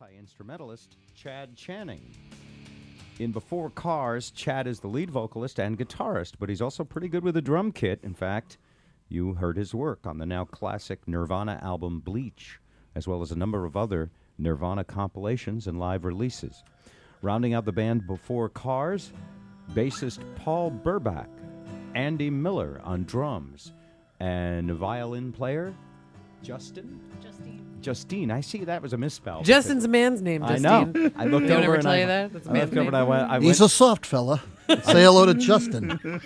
multi-instrumentalist Chad Channing. In Before Cars, Chad is the lead vocalist and guitarist, but he's also pretty good with a drum kit. In fact, you heard his work on the now classic Nirvana album Bleach, as well as a number of other Nirvana compilations and live releases. Rounding out the band Before Cars, bassist Paul Burbach, Andy Miller on drums, and violin player Justine. I see that was a misspell. Justin's a man's name, Justine. I know. I looked Don't over ever and tell you that? That's a man's name. I went, He's a soft fella. Say hello to Justin.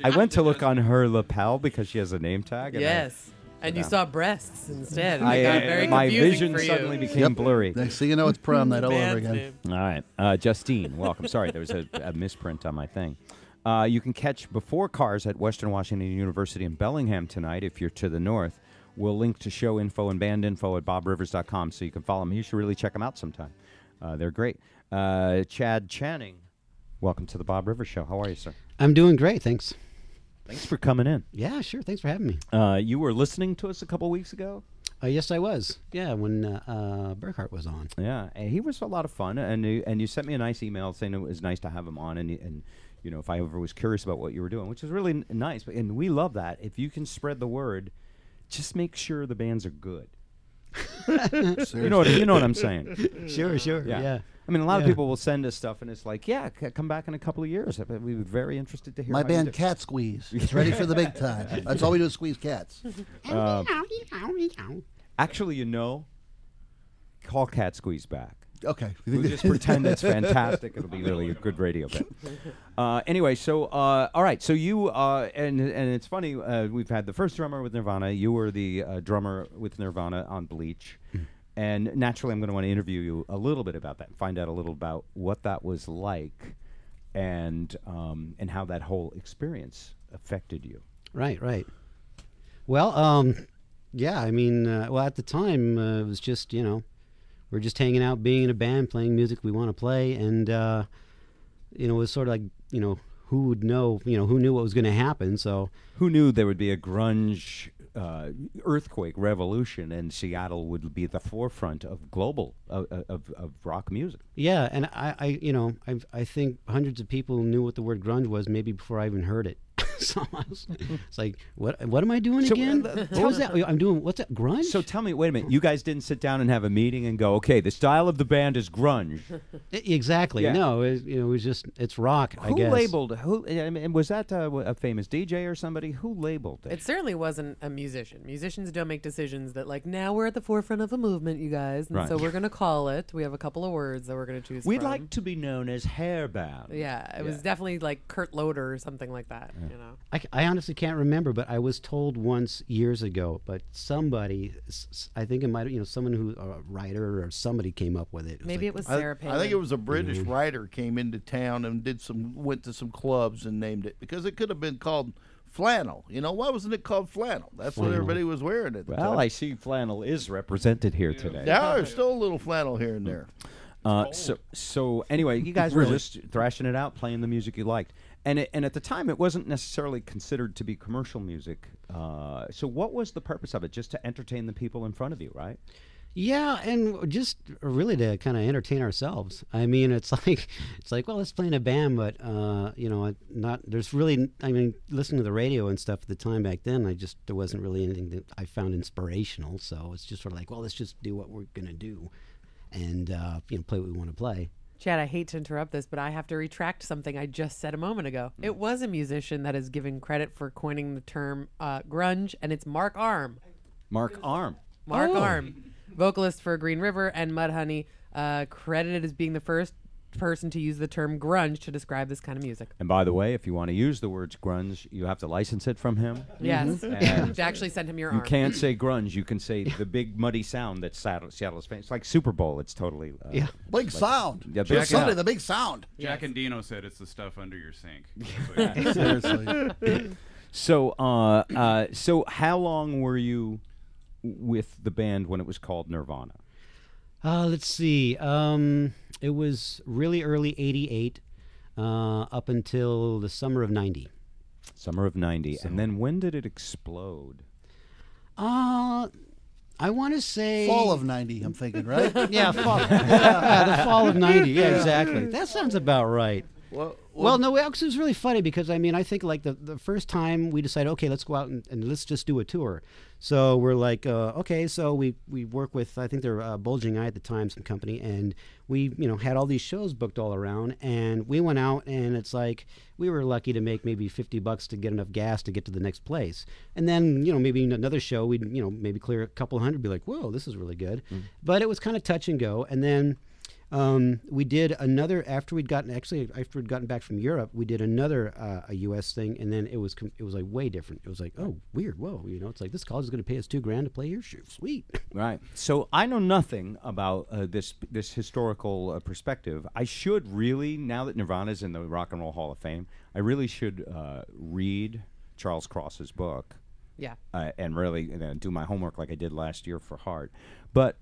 I went to look on her lapel because she has a name tag. And Yes. And you saw breasts instead. I, It got very my confusing vision for you. suddenly became blurry. Next thing you know, it's prom night all over Man's again. name. All right. Justine, welcome. Sorry, there was a misprint on my thing. You can catch Before Cars at Western Washington University in Bellingham tonight if you're to the north. We'll link to show info and band info at bobrivers.com so you can follow them. You should really check them out sometime. They're great. Chad Channing, welcome to the Bob Rivers Show. How are you, sir? I'm doing great, thanks. Thanks for coming in. Yeah, sure. Thanks for having me. You were listening to us a couple weeks ago? Yes, I was. Yeah, when Burkhart was on. Yeah, and he was a lot of fun, and you sent me a nice email saying it was nice to have him on, and you know, if I ever was curious about what you were doing, which is really nice, and we love that. If you can spread the word, just make sure the bands are good. you know what I'm saying? Sure. Yeah. I mean, a lot of people will send us stuff, and it's like, come back in a couple of years. We'd be very interested to hear. My how you band do. Cat Squeeze is ready for the big time. That's all we do is squeeze cats. Actually, call Cat Squeeze back. Okay. We'll just pretend it's fantastic. It'll be really a good radio bit. Anyway, so all right. So you and it's funny. We've had the first drummer with Nirvana. You were the drummer with Nirvana on Bleach, and naturally, I'm going to want to interview you a little bit about that, and find out a little about what that was like, and how that whole experience affected you. Right. Well, yeah. I mean, well, at the time, it was just we're just hanging out, being in a band, playing music we want to play, and it was sort of like who would know, who knew what was going to happen. So who knew there would be a grunge earthquake revolution, and Seattle would be at the forefront of global of rock music. Yeah, and I think hundreds of people knew what the word grunge was maybe before I even heard it. So it's like, what am I doing again? What was that? I'm doing, what's that, grunge? So tell me, wait a minute, you guys didn't sit down and have a meeting and go, okay, the style of the band is grunge. Exactly. Yeah. No, it was just, it's rock, I guess. Was that a famous DJ or somebody? Who labeled it? It certainly wasn't a musician. Musicians don't make decisions that, like, now we're at the forefront of a movement, you guys, and so we're going to call it. We have a couple of words that we're going to choose We'd from. like to be known as Hairband. Yeah, it was definitely like Kurt Loder or something like that, I honestly can't remember, but I was told once years ago, but somebody, I think it might have, someone who, a writer or somebody came up with it. Maybe it was Sarah Palin. I think it was a British writer came into town and went to some clubs and named it, because it could have been called flannel. Why wasn't it called flannel? That's what everybody was wearing at the time. Well, I see flannel is represented here today. Yeah, there's still a little flannel here and there. So anyway, you guys were just thrashing it out, playing the music you liked. And at the time, it wasn't necessarily considered to be commercial music. So what was the purpose of it? Just to entertain the people in front of you, right? Yeah, and just really to kind of entertain ourselves. I mean, it's like, well, let's play in a band, but there's really, I mean, listening to the radio and stuff at the time back then, there wasn't really anything that I found inspirational. So it's just sort of like, well, let's just do what we're gonna do, and play what we want to play. Chad, I hate to interrupt this, but I have to retract something I just said a moment ago. It was a musician that is given credit for coining the term grunge, and it's Mark Arm. Mark Arm, Vocalist for Green River and Mudhoney, credited as being the first person to use the term grunge to describe this kind of music. And by the way, if you want to use the words grunge, you have to license it from him. Yes. And Actually send him your arm. you can't say grunge. You can say the big muddy sound that Seattle's famous. It's like Super Bowl. It's totally Big sound. Yeah, Just Sunday, the big sound. Jack and Dino said it's the stuff under your sink. Seriously. So how long were you with the band when it was called Nirvana? Let's see. It was really early '88, up until the summer of '90. Summer of '90. And then when did it explode? I I want to say Fall of '90. I'm thinking, right? Yeah, the fall of '90. Yeah, exactly. That sounds about right. Well, no, actually, it was really funny because, I mean, I think like the first time we decided, okay, let's go out and let's just do a tour. So we're like, okay, so we work with, I think they're Bulging Eye at the time, some company, and we, had all these shows booked all around, and we went out, and it's like we were lucky to make maybe $50 to get enough gas to get to the next place. And then, maybe another show, we'd, maybe clear a couple hundred, be like, whoa, this is really good. But it was kind of touch and go. And then we did another after we'd gotten back from Europe. We did another a U.S. thing, and then it was like way different. It was like, oh, weird, whoa, it's like this college is going to pay us $2,000 to play here. Sweet, right? So I know nothing about this historical perspective. I should really, now that Nirvana's in the Rock and Roll Hall of Fame, I really should read Charles Cross's book. Yeah, and really do my homework like I did last year for Heart, but.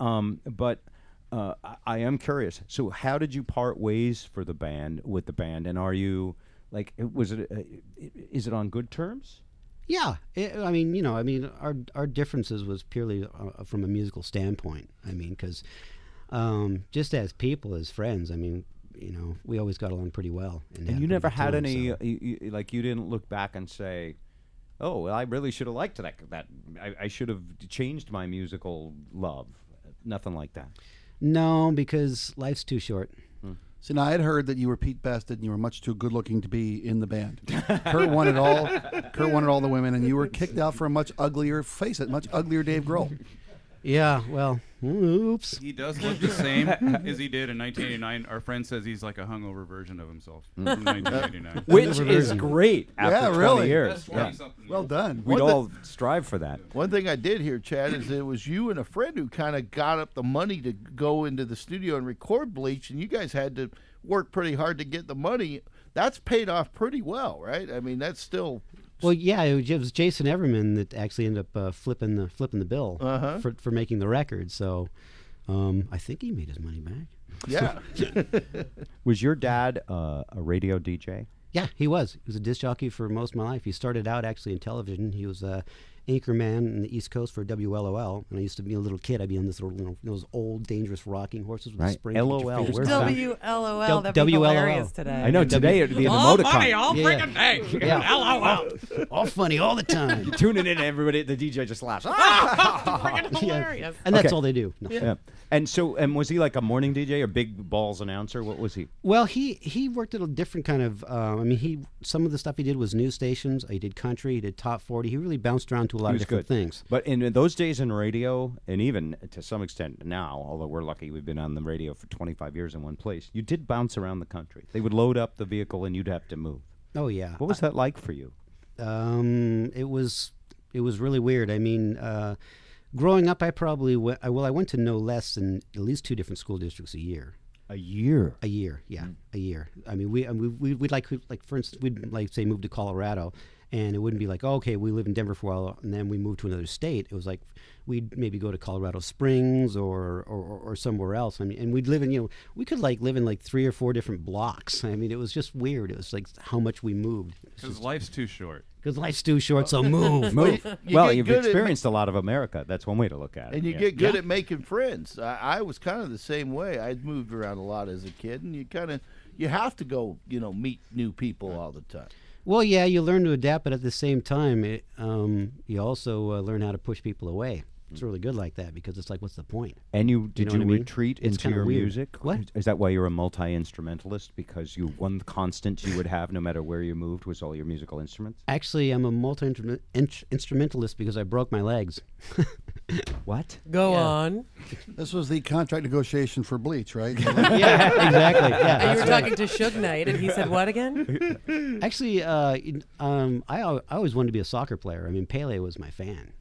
I am curious. So, how did you part ways with the band? And are you like, is it on good terms? Yeah, our differences was purely from a musical standpoint. I mean, because just as people, as friends, I mean, we always got along pretty well. And you never had any, you didn't look back and say, oh, well, I really should have liked that. I should have changed my musical love. Nothing like that. No, because life's too short. So now I had heard that you were Pete Best and you were much too good looking to be in the band. Kurt wanted all the women, and you were kicked out for a much uglier Dave Grohl. Yeah, well, oops. He does look the same as he did in 1989. Our friend says he's like a hungover version of himself from 1989. Which is great after 20 years. Yeah. Well done. We'd all strive for that. One thing I did hear, Chad, is it was you and a friend who kind of got up the money to go into the studio and record Bleach, and you guys had to work pretty hard to get the money. That's paid off pretty well, right? I mean, that's still... Well, yeah, it was Jason Everman that actually ended up flipping the bill for making the record. So I think he made his money back. Yeah. Was your dad a radio DJ? Yeah, he was. He was a disc jockey for most of my life. He started out actually in television. He was a anchorman in the East Coast for WLOL. And I used to be a little kid. I'd be on this little, those old, dangerous rocking horses with springs. LOL. WLOL. That'd be hilarious today. I know, today it'd be an all emoticon. funny, all freaking day. Yeah. LOL. All funny all the time. You're tuning in and everybody, the DJ just laughs. Freaking hilarious. And that's all they do. No. Yeah. And so, was he like a morning DJ or big balls announcer? What was he? Well, he worked at a different kind of. Some of the stuff he did was news stations. He did country. He did top 40. He really bounced around to a lot of different things. But in those days in radio, and even to some extent now, although we're lucky we've been on the radio for 25 years in one place, you did bounce around the country. They would load up the vehicle and you'd have to move. Oh yeah. What was that like for you? It was really weird. I mean. Growing up, I went to no less than at least 2 different school districts a year. A year? A year, yeah, a year. I mean, we'd like for instance, we'd like say move to Colorado, and it wouldn't be like, oh, okay, we live in Denver for a while, and then we move to another state. It was like we'd maybe go to Colorado Springs or somewhere else. I mean, and we'd live in, we could live in 3 or 4 different blocks. I mean, it was just weird. It was like how much we moved. Because life's too short. Because life's too short, so move. You've experienced a lot of America. That's one way to look at it. And you get good at making friends. I was kind of the same way. I'd moved around a lot as a kid, and you have to go, meet new people all the time. Well, yeah, you learn to adapt, but at the same time, you also learn how to push people away. It's really good like that because it's like, what's the point? And did you what I mean? retreat into your weird. music? What? Is that why you're a multi-instrumentalist? Because one constant you would have no matter where you moved was all your musical instruments? Actually, I'm a multi-instrumentalist because I broke my legs. What? Go on. This was the contract negotiation for Bleach, right? Yeah, exactly. Yeah, And you were talking to Suge Knight, and he said what again? Actually, I always wanted to be a soccer player. I mean, Pele was my fan,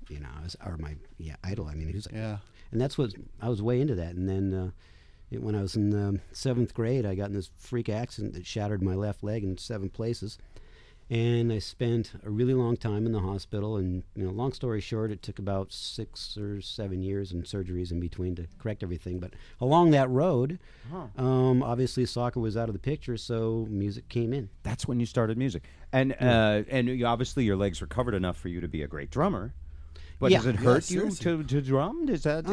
or my idol. I mean, he was and that's what I was way into that. And then when I was in 7th grade, I got in this freak accident that shattered my left leg in 7 places. And I spent a really long time in the hospital, and long story short, it took about 6 or 7 years and surgeries in between to correct everything. But along that road, obviously soccer was out of the picture, so music came in. That's when you started music, and obviously your legs recovered enough for you to be a great drummer. But Yeah. does it Yeah, hurt you seriously. to drum? Is that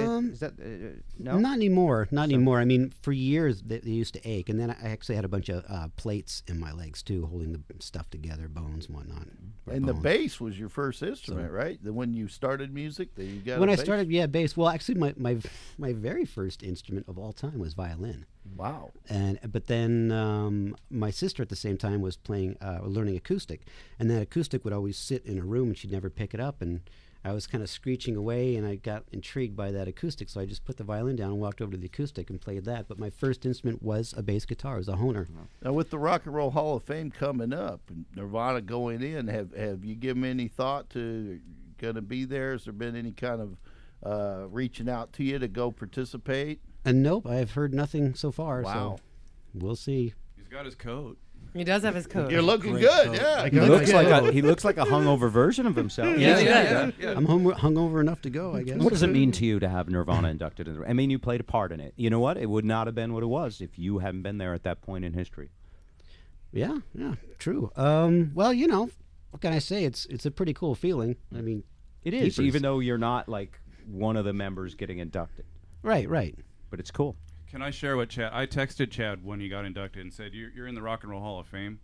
no? Not anymore. Not anymore. I mean, for years they used to ache, and then I actually had a bunch of plates in my legs too, holding the stuff together, bones and whatnot. Or And the bones. bass was your first instrument, right? The when you started music, that you got. When a I bass? started, yeah, bass. Well, actually, my very first instrument of all time was violin. Wow. But then my sister at the same time was playing, learning acoustic, and that acoustic would always sit in a room, and she'd never pick it up, and I was kind of screeching away, and I got intrigued by that acoustic, so I just put the violin down and walked over to the acoustic and played that. But my first instrument was a bass guitar, it was a Hohner. Now with the Rock and Roll Hall of Fame coming up, and Nirvana going in, have you given any thought to going to be there? Has there been any kind of reaching out to you to go participate? And nope, I've heard nothing so far. Wow. So we'll see. He's got his coat. He does have his coat. You're looking Great good, coat. yeah. He looks like a hungover version of himself. Yeah. I'm hungover enough to go, I guess. What does it mean to you to have Nirvana inducted? I mean, you played a part in it. You know what? It would not have been what it was if you hadn't been there at that point in history. Yeah, true. Well, you know, what can I say? It's a pretty cool feeling. I mean, It is, Keepers. even though you're not like one of the members getting inducted. right. But it's cool. Can I share what Chad? I texted Chad when he got inducted and said, "You're in the Rock and Roll Hall of Fame."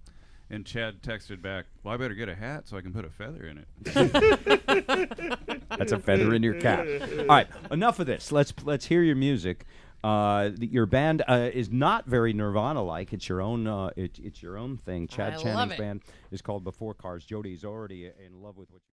And Chad texted back, "Well, I better get a hat so I can put a feather in it." That's a feather in your cap. All right, enough of this. Let's hear your music. Your band is not very Nirvana-like. It's your own. It's your own thing. Chad I love Channing's it. band is called Before Cars. Jody's already in love with what.